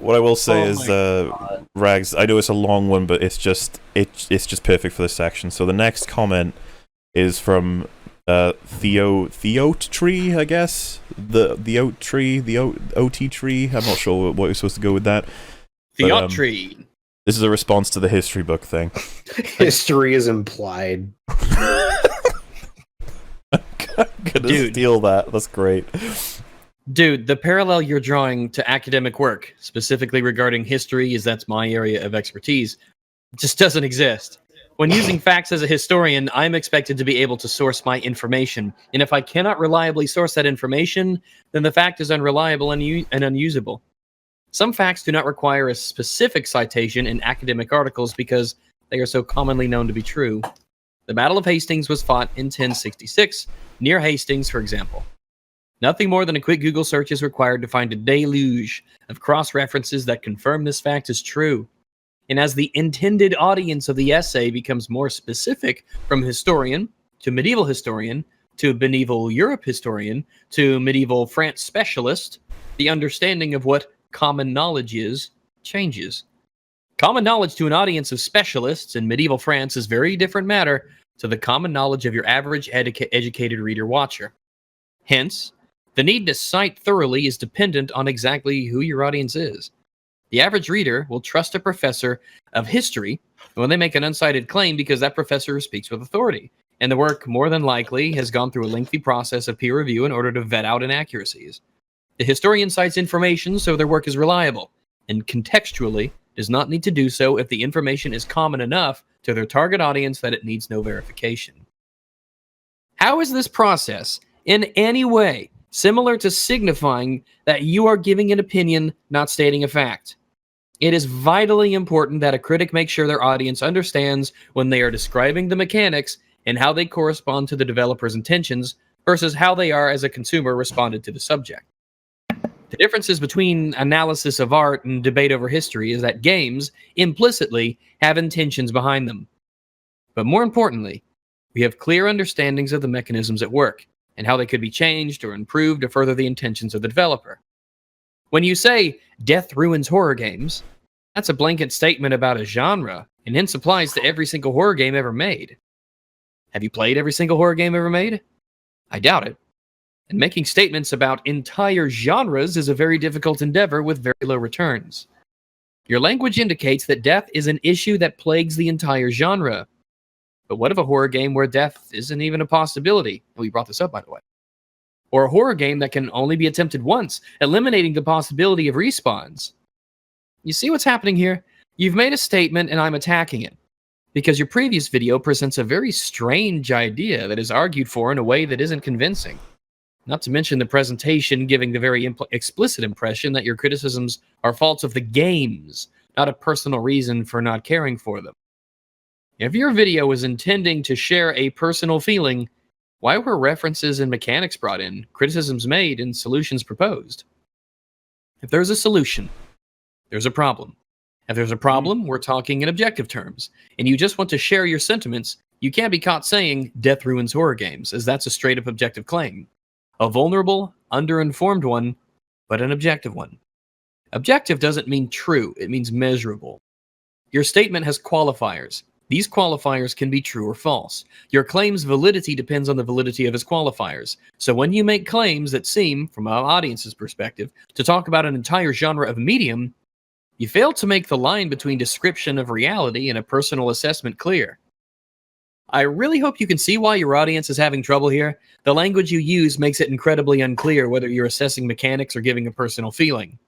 what I will say is, God. Rags, I know it's a long one, but it's just perfect for this section. So the next comment is from Theo Tree, I guess. The Oat Tree, the OT Tree. I'm not sure what you're supposed to go with that. Theo Tree. This is a response to the history book thing. History is implied. I'm gonna steal that. That's great. Dude, the parallel you're drawing to academic work, specifically regarding history, as that's my area of expertise, just doesn't exist. When using facts as a historian, I'm expected to be able to source my information. And if I cannot reliably source that information, then the fact is unreliable and unusable. Some facts do not require a specific citation in academic articles because they are so commonly known to be true. The Battle of Hastings was fought in 1066, near Hastings, for example. Nothing more than a quick Google search is required to find a deluge of cross-references that confirm this fact is true. And as the intended audience of the essay becomes more specific, from historian to medieval historian to medieval Europe historian to medieval France specialist, the understanding of what common knowledge is changes. Common knowledge to an audience of specialists in medieval France is very different matter to the common knowledge of your average educated reader-watcher. Hence, the need to cite thoroughly is dependent on exactly who your audience is. The average reader will trust a professor of history when they make an uncited claim because that professor speaks with authority, and the work more than likely has gone through a lengthy process of peer review in order to vet out inaccuracies. The historian cites information so their work is reliable, and contextually does not need to do so if the information is common enough to their target audience that it needs no verification. How is this process in any way similar to signifying that you are giving an opinion, not stating a fact? It is vitally important that a critic make sure their audience understands when they are describing the mechanics and how they correspond to the developer's intentions versus how they are as a consumer responded to the subject. The differences between analysis of art and debate over history is that games implicitly have intentions behind them. But more importantly, we have clear understandings of the mechanisms at work and how they could be changed or improved to further the intentions of the developer. When you say, death ruins horror games, that's a blanket statement about a genre, and hence applies to every single horror game ever made. Have you played every single horror game ever made? I doubt it. And making statements about entire genres is a very difficult endeavor with very low returns. Your language indicates that death is an issue that plagues the entire genre. But what of a horror game where death isn't even a possibility? We brought this up, by the way. Or a horror game that can only be attempted once, eliminating the possibility of respawns. You see what's happening here? You've made a statement and I'm attacking it. Because your previous video presents a very strange idea that is argued for in a way that isn't convincing. Not to mention the presentation giving the very explicit impression that your criticisms are faults of the games, not a personal reason for not caring for them. If your video was intending to share a personal feeling, why were references and mechanics brought in, criticisms made, and solutions proposed? If there's a solution, there's a problem. If there's a problem, we're talking in objective terms, and you just want to share your sentiments, you can't be caught saying, death ruins horror games, as that's a straight-up objective claim. A vulnerable, underinformed one, but an objective one. Objective doesn't mean true, it means measurable. Your statement has qualifiers. These qualifiers can be true or false. Your claim's validity depends on the validity of its qualifiers. So when you make claims that seem, from an audience's perspective, to talk about an entire genre of medium, you fail to make the line between description of reality and a personal assessment clear. I really hope you can see why your audience is having trouble here. The language you use makes it incredibly unclear whether you're assessing mechanics or giving a personal feeling.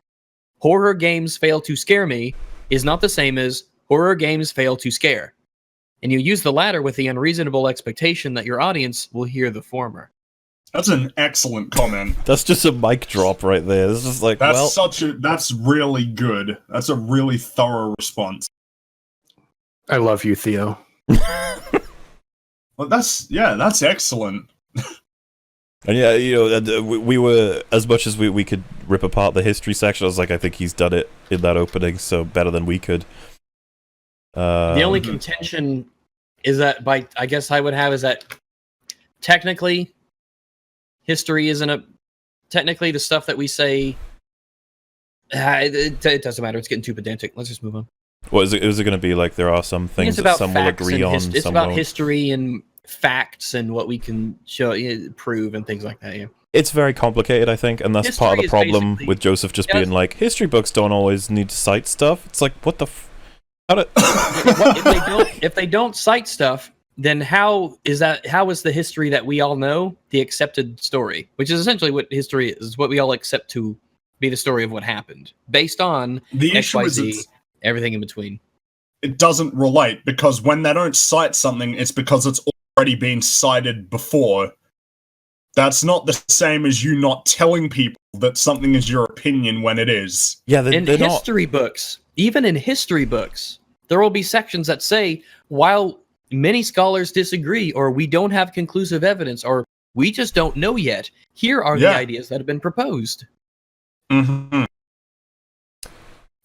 Horror games fail to scare me is not the same as horror games fail to scare. And you use the latter with the unreasonable expectation that your audience will hear the former. That's an excellent comment. That's just a mic drop right there. This is like, that's really good. That's a really thorough response. I love you, Theo. Well, that's excellent. And yeah, we were, as much as we could rip apart the history section, I was like, I think he's done it in that opening, so better than we could. The only contention is that, I guess I would have, is that technically, history isn't technically the stuff that we say, It doesn't matter. It's getting too pedantic. Let's just move on. What is it? Is it going to be like there are some things that some will agree on? It's some about won't? history and facts and what we can show, prove, and things like that. Yeah. It's very complicated, I think, and that's History part of the is problem basically- with Joseph just Yes. being like, history books don't always need to cite stuff. It's like, what the how do... If they don't cite stuff, then how is the history that we all know the accepted story, which is essentially what history is, what we all accept to be the story of what happened, based on The issue is XYZ, everything in between. it doesn't relate, because when they don't cite something, it's because it's already been cited before. That's not the same as you not telling people that something is your opinion when it is. Yeah, In they're not... history books, even in history books, there will be sections that say, while many scholars disagree, or we don't have conclusive evidence, or we just don't know yet, here are the Yeah. ideas that have been proposed. Mm-hmm.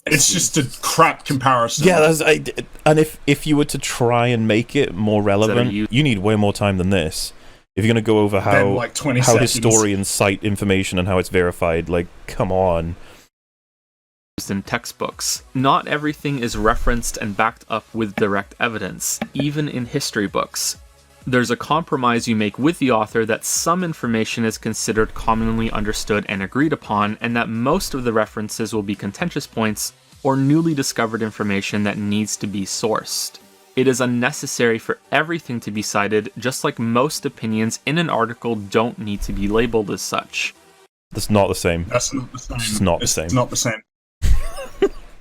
It's just a crap comparison. Yeah, and if you were to try and make it more relevant, you need way more time than this. If you're going to go over Then, how like 20 seconds. historians cite information and how it's verified, like, come on. In textbooks. Not everything is referenced and backed up with direct evidence, even in history books. There's a compromise you make with the author that some information is considered commonly understood and agreed upon, and that most of the references will be contentious points or newly discovered information that needs to be sourced. It is unnecessary for everything to be cited, just like most opinions in an article don't need to be labeled as such. That's not the same. That's not the same. It's not the same. It's not the same.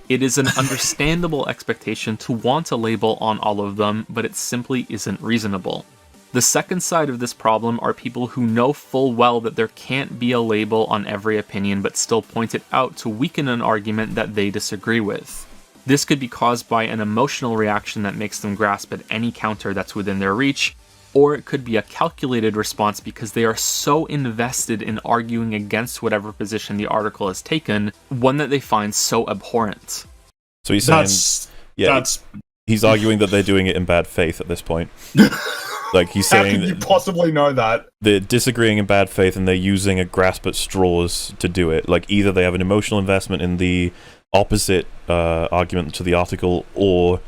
It is an understandable expectation to want a label on all of them, but it simply isn't reasonable. The second side of this problem are people who know full well that there can't be a label on every opinion but still point it out to weaken an argument that they disagree with. This could be caused by an emotional reaction that makes them grasp at any counter that's within their reach, or it could be a calculated response because they are so invested in arguing against whatever position the article has taken, one that they find so abhorrent. So he's saying, he's arguing that they're doing it in bad faith at this point. Like, he's How saying can you possibly know that? they're disagreeing in bad faith and they're using a grasp at straws to do it. Like, either they have an emotional investment in the opposite argument to the article, or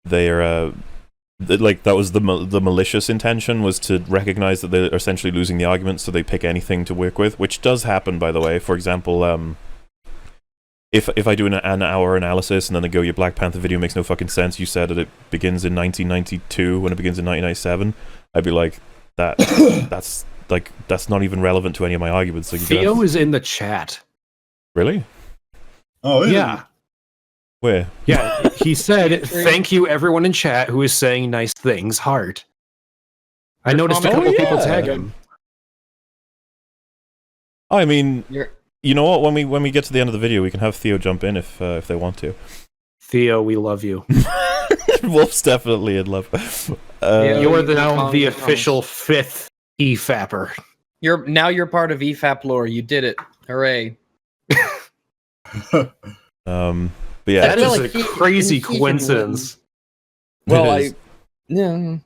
they're like, that was the malicious intention, was to recognize that they're essentially losing the argument, so they pick anything to work with, which does happen, by the way. For example, if I do an hour analysis and then I go, your Black Panther video makes no fucking sense, you said that it begins in 1992 when it begins in 1997, I'd be like, that's not even relevant to any of my arguments. Like, Theo is in the chat. Really? Oh, Yeah. Where? Yeah, he said, thank you everyone in chat who is saying nice things, heart. I noticed a couple people tag him. I mean, You're- you know what? When we get to the end of the video, we can have Theo jump in if they want to. Theo, we love you. Wolf's definitely in love. Yeah. You are you now can the promise. official 5th EFAPper. You're part of EFAP lore. You did it. Hooray. But yeah, That I feel is like a crazy he coincidence. Well, It is. yeah.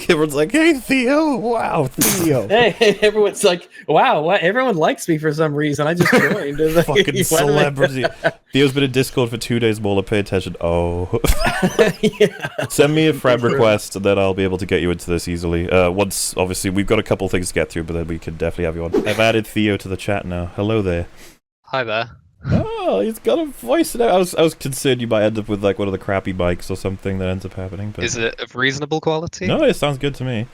Everyone's like, "Hey, Theo! Wow, Theo! Hey, everyone's like, wow, what? Everyone likes me for some reason. I just joined. It's like, Fucking why do they- celebrity!" Theo's been in Discord for 2 days. More, pay attention. Oh, Yeah. send me a friend request, and then I'll be able to get you into this easily. Once, obviously, we've got a couple things to get through, but then we can definitely have you on. I've added Theo to the chat now. Hello there. Hi there. Oh, he's got a voice now. I was concerned you might end up with like one of the crappy mics or something that ends up happening. But Is it of reasonable quality? no, it sounds good to me.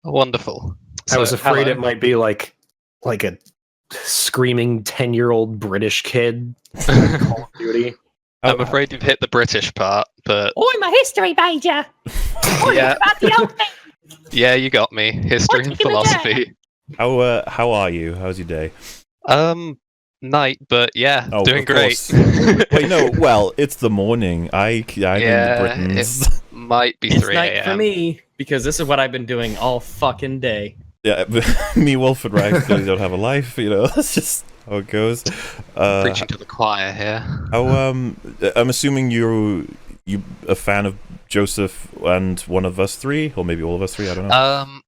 Wonderful. I was afraid hello. it might be like a screaming 10-year-old British kid from Call of Duty. I'm afraid you've hit the British part, but I'm a history major. yeah, About the old thing. yeah, you got me. History What and you gonna do? philosophy. How are you? How's your day? Night, but yeah, Oh, doing of great. course. Wait, no. Well, it's the morning. I'm Yeah, in the Britons. Might be It's 3 night for a.m. me because this is what I've been doing all fucking day. Yeah, me, Wolf, and Rex clearly don't have a life. You know, that's just how it goes. Preaching to the choir here. I'm assuming you a fan of Joseph and one of us three, or maybe all of us three. I don't know.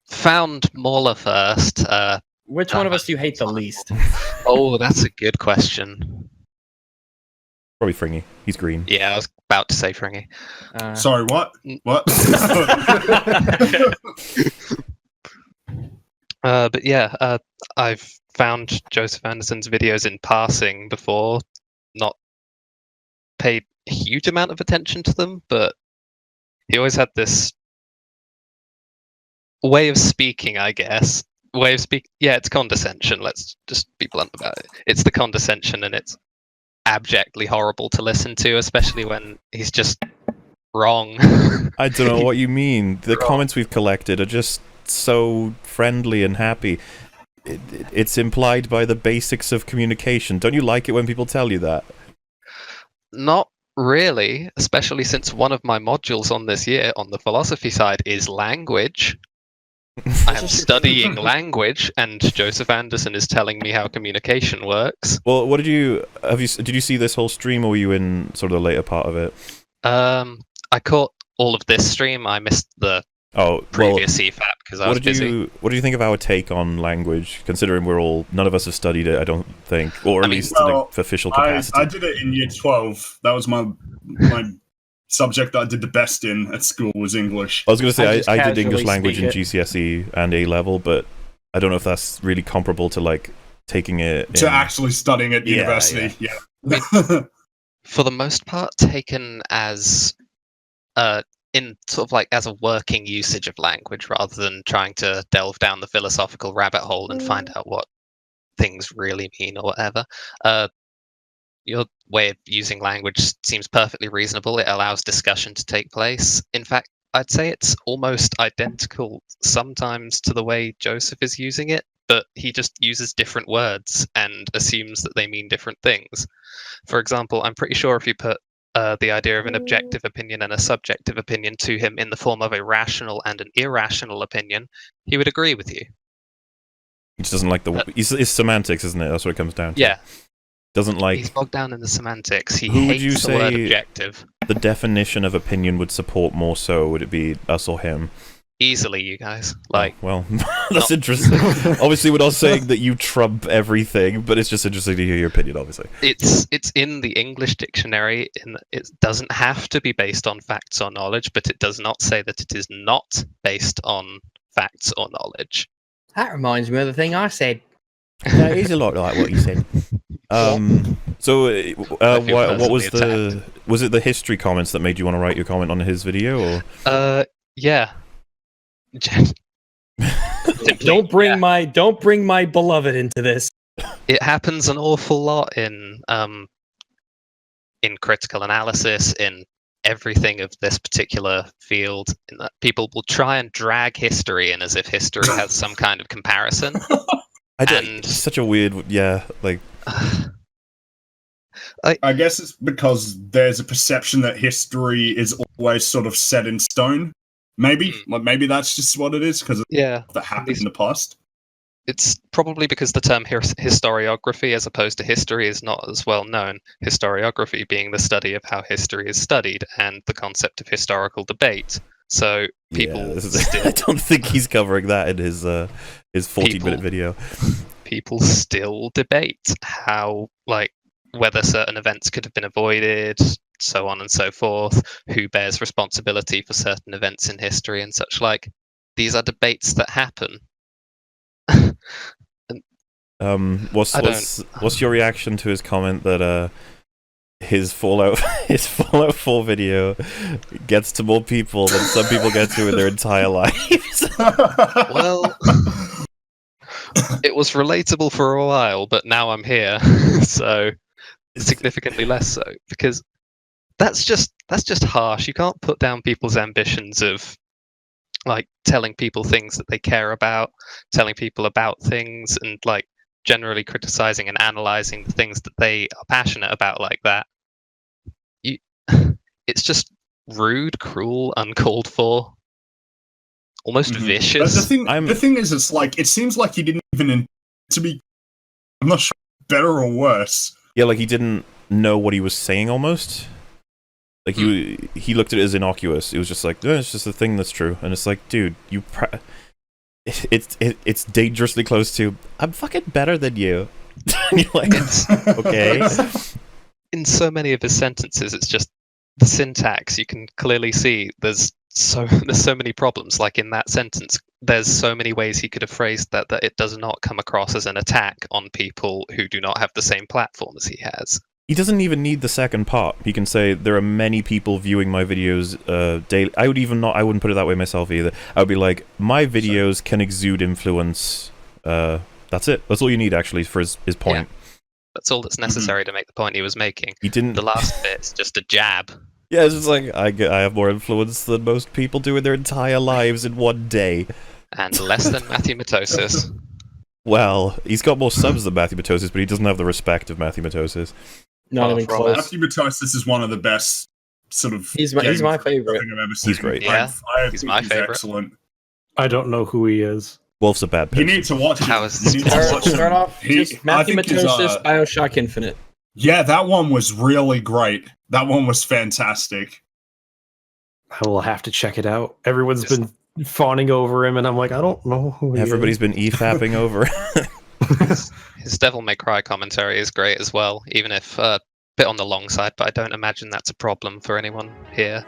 Found Mauler first. Which one of us do you hate the least? Oh, that's a good question. Probably Fringy. He's green. Yeah, I was about to say Fringy. Sorry, what? What? But yeah, I've found Joseph Anderson's videos in passing before, not paid a huge amount of attention to them, but he always had this way of speaking, I guess. Yeah, it's condescension. Let's just be blunt about it. It's the condescension, and it's abjectly horrible to listen to, especially when he's just wrong. I don't know what you mean. The comments we've collected are just so friendly and happy. It's implied by the basics of communication. Don't you like it when people tell you that? Not really, especially since one of my modules on this year on the philosophy side is language. I am studying language, and Joseph Anderson is telling me how communication works. Well, what did you see this whole stream, or were you in sort of the later part of it? I caught all of this stream. I missed the previous EFAP because I was busy. What do you think of our take on language, considering none of us have studied it, I don't think, or at least in an official capacity? I did it in year 12. That was my subject that I did the best in at school was English. I was going to say I did English language in GCSE and A level, but I don't know if that's really comparable to like taking it to actually studying at university. Yeah. For the most part, taken as in sort of like as a working usage of language rather than trying to delve down the philosophical rabbit hole and find out what things really mean or whatever. Your way of using language seems perfectly reasonable. It allows discussion to take place. In fact, I'd say it's almost identical sometimes to the way Joseph is using it, but he just uses different words and assumes that they mean different things. For example, I'm pretty sure if you put the idea of an objective opinion and a subjective opinion to him in the form of a rational and an irrational opinion, he would agree with you. He just doesn't like it's semantics, isn't it? That's what it comes down to. Yeah. Doesn't like. He's bogged down in the semantics. He Who would hates you the word say objective. The definition of opinion would support more so? Would it be us or him? Easily, you guys. Like, well, that's interesting. Obviously, we're not saying that you trump everything, but it's just interesting to hear your opinion. Obviously, it's in the English dictionary. It doesn't have to be based on facts or knowledge, but it does not say that it is not based on facts or knowledge. That reminds me of the thing I said. It is a lot like what you said. So, what was was it the history comments that made you want to write your comment on his video, or? Yeah. Don't bring my beloved into this. It happens an awful lot in critical analysis, in everything of this particular field, in that people will try and drag history in as if history has some kind of comparison. It's such a weird, like. I guess it's because there's a perception that history is always sort of set in stone. Maybe that's just what it is because that happened in the past. It's probably because the term historiography as opposed to history is not as well known. Historiography being the study of how history is studied and the concept of historical debate. So people I don't think he's covering that in his 14-minute video. People still debate how, like, whether certain events could have been avoided, so on and so forth, who bears responsibility for certain events in history and such like. These are debates that happen. What's your reaction to his comment that his Fallout 4 video gets to more people than some people get to in their entire lives? Well, it was relatable for a while, but now I'm here, so significantly less so, because that's just harsh. You can't put down people's ambitions of, like, telling people things that they care about, telling people about things, and, like, generally criticizing and analyzing the things that they are passionate about like that. It's just rude, cruel, uncalled for, almost vicious. But the thing is, it's like, it seems like he didn't even to be, I'm not sure, better or worse. Yeah, like he didn't know what he was saying almost. Like he looked at it as innocuous. It was just like, it's just a thing that's true. And it's like, dude, it's dangerously close to I'm fucking better than you. And you're like, okay. In so many of his sentences, it's just the syntax. You can clearly see there's so many problems. Like in that sentence, there's so many ways he could have phrased that it does not come across as an attack on people who do not have the same platform as he has. He doesn't even need the second part. He can say there are many people viewing my videos daily. I wouldn't put it that way myself either. I would be like, my videos can exude influence. That's it. That's all you need actually for his point. Yeah. That's all that's necessary to make the point he was making. He didn't. The last bit's just a jab. Yeah, it's just like I have more influence than most people do in their entire lives in one day. And less than Matthew Matosis. Well, he's got more subs than Matthew Matosis, but he doesn't have the respect of Matthew Matosis. Not even close. Matthew Matosis is one of the best sort of. He's my favorite. I've ever seen. He's great. Yeah, I he's think my favorite. Excellent. I don't know who he is. Wolf's a bad You person. need to watch it. How is You need to watch Start it. off just Matthew I think his, Matosis, Bioshock Infinite. Yeah, that one was really great. That one was fantastic. I will have to check it out. Everyone's been fawning over him, and I'm like, I don't know who he Everybody's is. been EFAPing over. His Devil May Cry commentary is great as well, even if a bit on the long side, but I don't imagine that's a problem for anyone here.